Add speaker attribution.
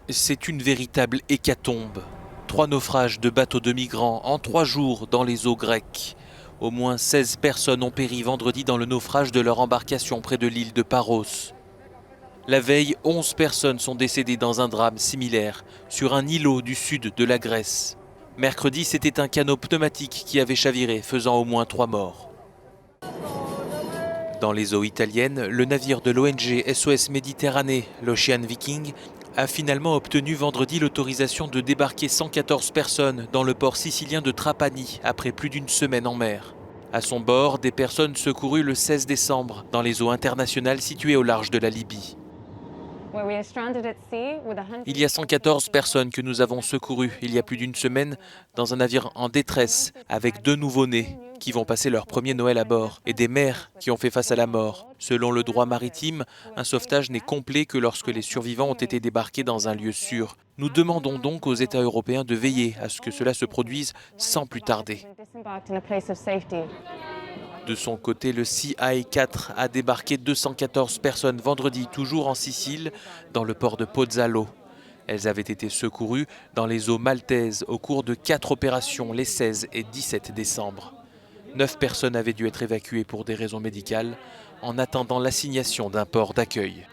Speaker 1: C'est une véritable hécatombe. 3 naufrages de bateaux de migrants en 3 jours dans les eaux grecques. Au moins 16 personnes ont péri vendredi dans le naufrage de leur embarcation près de l'île de Paros. La veille, 11 personnes sont décédées dans un drame similaire sur un îlot du sud de la Grèce. Mercredi, c'était un canot pneumatique qui avait chaviré, faisant au moins 3 morts. Dans les eaux italiennes, le navire de l'ONG SOS Méditerranée, l'Ocean Viking, a finalement obtenu vendredi l'autorisation de débarquer 114 personnes dans le port sicilien de Trapani après plus d'une semaine en mer. À son bord, des personnes secourues le 16 décembre dans les eaux internationales situées au large de la Libye. Il y a 114 personnes que nous avons secourues il y a plus d'une semaine dans un navire en détresse avec 2 nouveau-nés qui vont passer leur premier Noël à bord et des mères qui ont fait face à la mort. Selon le droit maritime, un sauvetage n'est complet que lorsque les survivants ont été débarqués dans un lieu sûr. Nous demandons donc aux États européens de veiller à ce que cela se produise sans plus tarder. De son côté, le Sea Eye 4 a débarqué 214 personnes vendredi, toujours en Sicile, dans le port de Pozzallo. Elles avaient été secourues dans les eaux maltaises au cours de 4 opérations les 16 et 17 décembre. 9 personnes avaient dû être évacuées pour des raisons médicales en attendant l'assignation d'un port d'accueil.